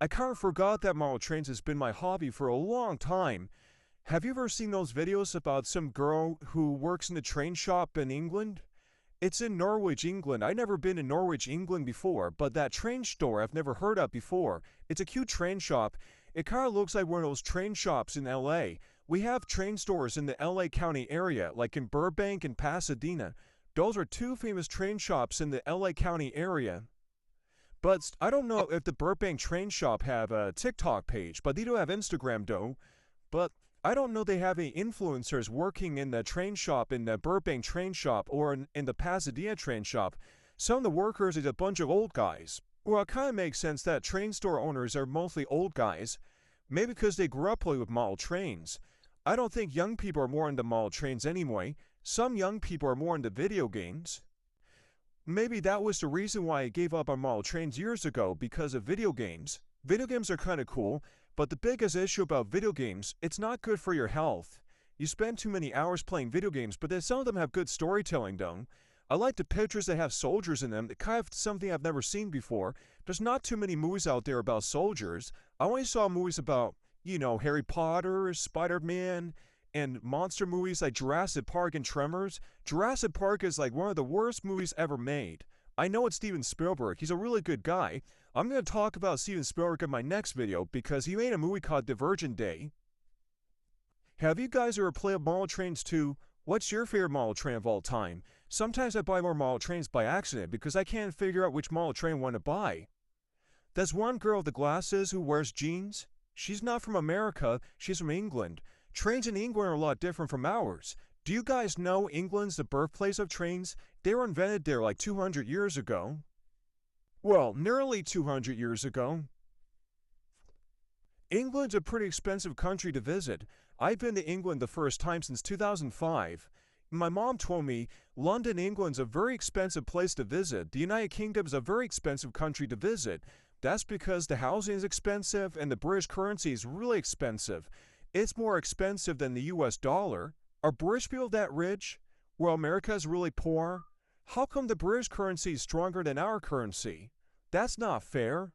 I kind of forgot that model trains has been my hobby for a long time. Have you ever seen those videos about some girl who works in a train shop in England? It's in Norwich, England. I've never been in Norwich, England before, but that train store I've never heard of before. It's a cute train shop. It kind of looks like one of those train shops in LA. We have train stores in the LA County area, like in Burbank and Pasadena. Those are two famous train shops in the LA County area. But I don't know if the Burbank train shop have a TikTok page, but they do have Instagram though. But I don't know they have any influencers working in the train shop, in the Burbank train shop, or in the Pasadena train shop. Some of the workers is a bunch of old guys. Well, it kind of makes sense that train store owners are mostly old guys. Maybe because they grew up playing with model trains. I don't think young people are more into model trains anyway. Some young people are more into video games. Maybe that was the reason why I gave up on model trains years ago, because of video games. Video games are kind of cool, but the biggest issue about video games, it's not good for your health. You spend too many hours playing video games, but then some of them have good storytelling though. I like the pictures that have soldiers in them, that kind of something I've never seen before. There's not too many movies out there about soldiers. I only saw movies about, Harry Potter, Spider-Man, and monster movies like Jurassic Park and Tremors. Jurassic Park is like one of the worst movies ever made. I know it's Steven Spielberg. He's a really good guy. I'm going to talk about Steven Spielberg in my next video because he made a movie called Divergent Day. Have you guys ever played model trains too? What's your favorite model train of all time? Sometimes I buy more model trains by accident because I can't figure out which model train I want to buy. There's one girl with the glasses who wears jeans. She's not from America, she's from England. Trains in England are a lot different from ours. Do you guys know England's the birthplace of trains? They were invented there like 200 years ago. Well, nearly 200 years ago. England's a pretty expensive country to visit. I've been to England the first time since 2005. My mom told me London, England's a very expensive place to visit. The United Kingdom is a very expensive country to visit. That's because the housing is expensive and the British currency is really expensive. It's more expensive than the US dollar. Are British people that rich? Well, America is really poor. How come the British currency is stronger than our currency? That's not fair.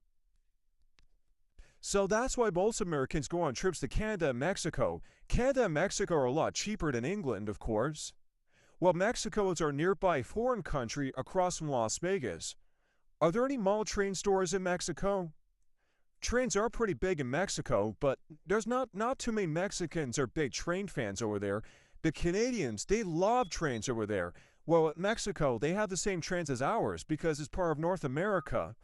So that's why most Americans go on trips to Canada and Mexico. Canada and Mexico are a lot cheaper than England, of course. Well, Mexico is our nearby foreign country across from Las Vegas. Are there any model train stores in Mexico? Trains are pretty big in Mexico, but there's not too many Mexicans or big train fans over there. The Canadians, they love trains over there. Well, at Mexico, they have the same trains as ours because it's part of North America.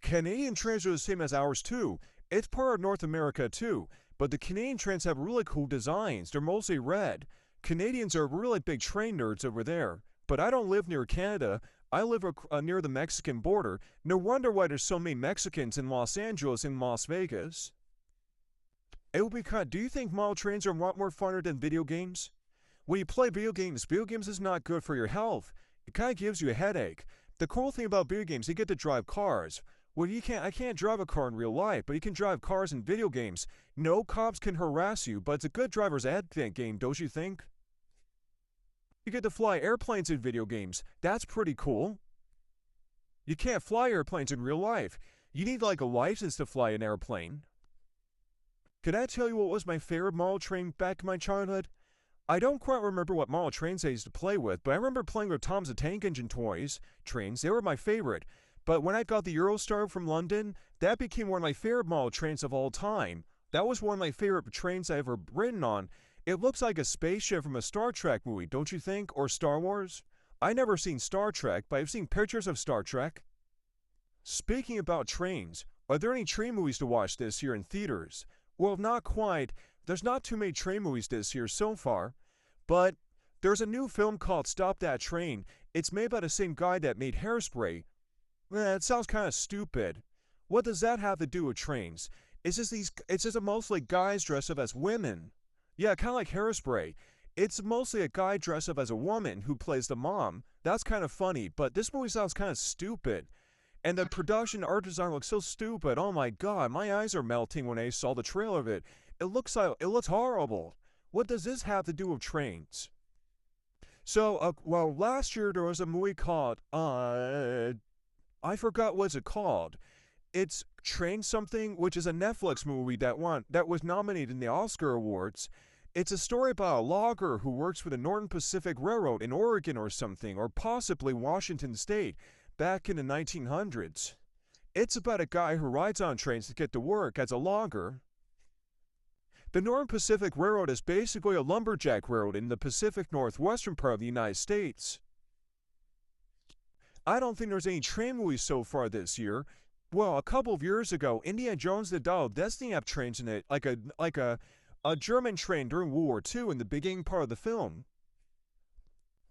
Canadian trains are the same as ours too. It's part of North America too, but the Canadian trains have really cool designs. They're mostly red. Canadians are really big train nerds over there. But I don't live near Canada. I live near the Mexican border. No wonder why there's so many Mexicans in Los Angeles and Las Vegas. It would be do you think model trains are a lot more funner than video games? When you play video games is not good for your health. It kind of gives you a headache. The cool thing about video games, you get to drive cars. Well, I can't drive a car in real life, but you can drive cars in video games. No cops can harass you, but it's a good driver's ed game, don't you think? You get to fly airplanes in video games. That's pretty cool. You can't fly airplanes in real life. You need like a license to fly an airplane. Can I tell you what was my favorite model train back in my childhood? I don't quite remember what model trains I used to play with, but I remember playing with Tom's the Tank Engine toys, trains. They were my favorite. But when I got the Eurostar from London, that became one of my favorite model trains of all time. That was one of my favorite trains I ever ridden on. It looks like a spaceship from a Star Trek movie, don't you think? Or Star Wars? I never seen Star Trek, but I've seen pictures of Star Trek. Speaking about trains, are there any train movies to watch this year in theaters? Well, not quite. There's not too many train movies this year so far. But there's a new film called Stop That Train. It's made by the same guy that made Hairspray. It sounds kind of stupid. What does that have to do with trains? It's just mostly guys dressed up as women. Yeah, kind of like Hairspray. It's mostly a guy dressed up as a woman who plays the mom. That's kind of funny, but this movie sounds kind of stupid. And the production art design looks so stupid. Oh my god, my eyes are melting when I saw the trailer of it. It looks horrible. What does this have to do with trains? So, well, last year there was a movie called, I forgot what's it called. It's Train Something, which is a Netflix movie that was nominated in the Oscar Awards. It's a story about a logger who works for the Northern Pacific Railroad in Oregon or something, or possibly Washington State, back in the 1900s. It's about a guy who rides on trains to get to work as a logger. The Northern Pacific Railroad is basically a lumberjack railroad in the Pacific Northwestern part of the United States. I don't think there's any train movies so far this year. Well, a couple of years ago, Indiana Jones the Dial of Destiny had trains in it, like a German train during World War II in the beginning part of the film.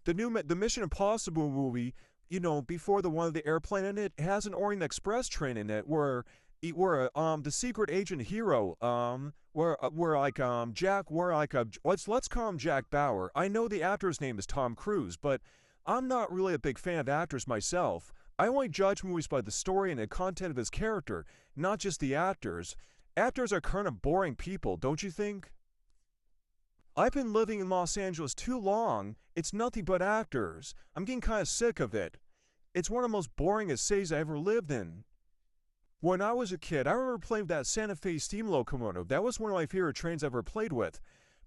The Mission Impossible movie, before the one with the airplane in it, has an Orient Express train in it where the secret agent hero let's call him Jack Bauer. I know the actor's name is Tom Cruise, but I'm not really a big fan of actors myself. I only judge movies by the story and the content of his character, not just the actors. Actors are kind of boring people, don't you think? I've been living in Los Angeles too long. It's nothing but actors. I'm getting kind of sick of it. It's one of the most boringest cities I ever lived in. When I was a kid, I remember playing with that Santa Fe steam locomotive. That was one of my favorite trains I ever played with.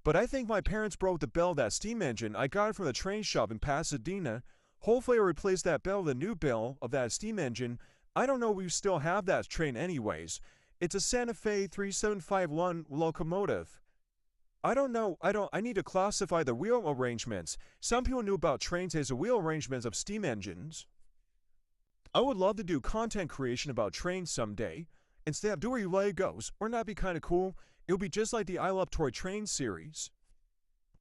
But I think my parents broke the bell of that steam engine. I got it from the train shop in Pasadena. Hopefully I replaced that bell with a new bell of that steam engine. I don't know if we still have that train anyways. It's a Santa Fe 3751 locomotive. I don't know. I need to classify the wheel arrangements. Some people knew about trains as the wheel arrangements of steam engines. I would love to do content creation about trains someday. Instead of doing Legos, wouldn't that be kind of cool? It would be just like the I Love Toy Train series.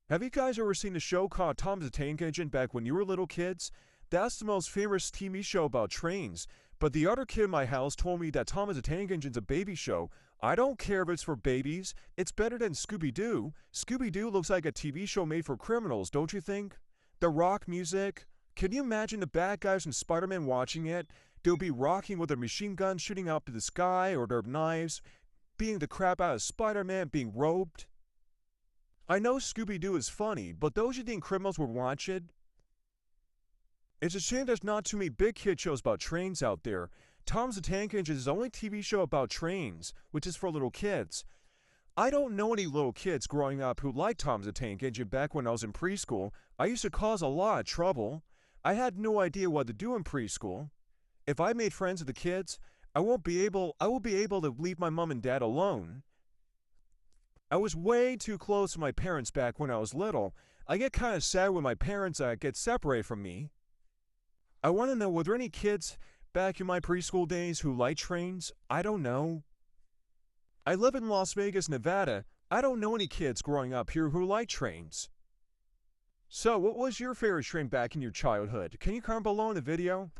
Have you guys ever seen a show called Tom the Tank Engine back when you were little kids? That's the most famous TV show about trains. But the other kid in my house told me that Tom the Tank Engine's a baby show. I don't care if it's for babies. It's better than Scooby-Doo. Scooby-Doo looks like a TV show made for criminals, don't you think? The rock music. Can you imagine the bad guys from Spider-Man watching it? They'll be rocking with their machine guns shooting up to the sky or their knives, beating the crap out of Spider-Man, being roped. I know Scooby-Doo is funny, but don't you think criminals would watch it? It's a shame there's not too many big kid shows about trains out there. Tom the Tank Engine is the only TV show about trains, which is for little kids. I don't know any little kids growing up who liked Tom the Tank Engine back when I was in preschool. I used to cause a lot of trouble. I had no idea what to do in preschool. If I made friends with the kids, I will be able to leave my mom and dad alone. I was way too close to my parents back when I was little. I get kind of sad when my parents get separated from me. I want to know, were there any kids back in my preschool days who liked trains? I don't know. I live in Las Vegas, Nevada. I don't know any kids growing up here who like trains. So, what was your favorite train back in your childhood? Can you comment below in the video?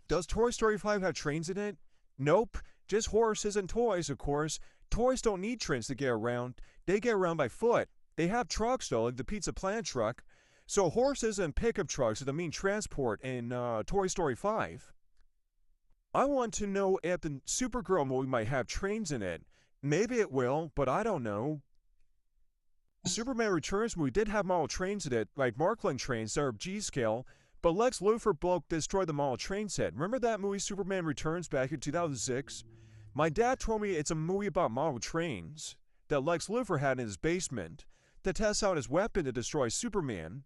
Does Toy Story 5 have trains in it? Nope, just horses and toys, of course. Toys don't need trains to get around. They get around by foot. They have trucks though, like the Pizza Planet truck. So horses and pickup trucks are the main transport in Toy Story 5. I want to know if the Supergirl movie might have trains in it. Maybe it will, but I don't know. Superman Returns movie did have model trains in it, like Markland trains that are G-scale, but Lex Luthor destroyed the model train set. Remember that movie Superman Returns back in 2006? My dad told me it's a movie about model trains that Lex Luthor had in his basement to test out his weapon to destroy Superman.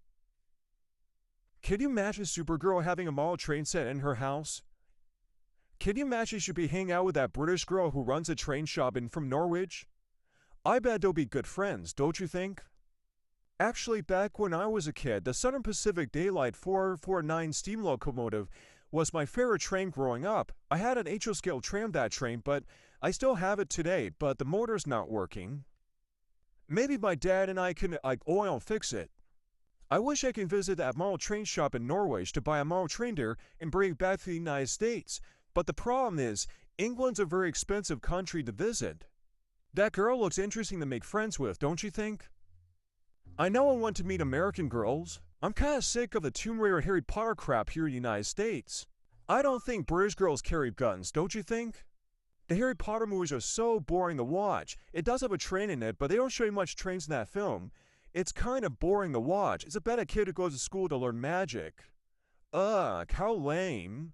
Can you imagine Supergirl having a model train set in her house? Can you imagine she'd be hanging out with that British girl who runs a train shop from Norwich? I bet they'll be good friends, don't you think? Actually, back when I was a kid, the Southern Pacific Daylight 449 steam locomotive was my favorite train growing up. I had an HO scale tram of that train, but I still have it today, but the motor's not working. Maybe my dad and I can oil and fix it. I wish I could visit that model train shop in Norwich to buy a model train there and bring it back to the United States. But the problem is, England's a very expensive country to visit. That girl looks interesting to make friends with, don't you think? I know I want to meet American girls. I'm kinda sick of the Tomb Raider Harry Potter crap here in the United States. I don't think British girls carry guns, don't you think? The Harry Potter movies are so boring to watch. It does have a train in it, but they don't show you much trains in that film. It's kind of boring to watch. It's about a kid who goes to school to learn magic. Ugh, how lame.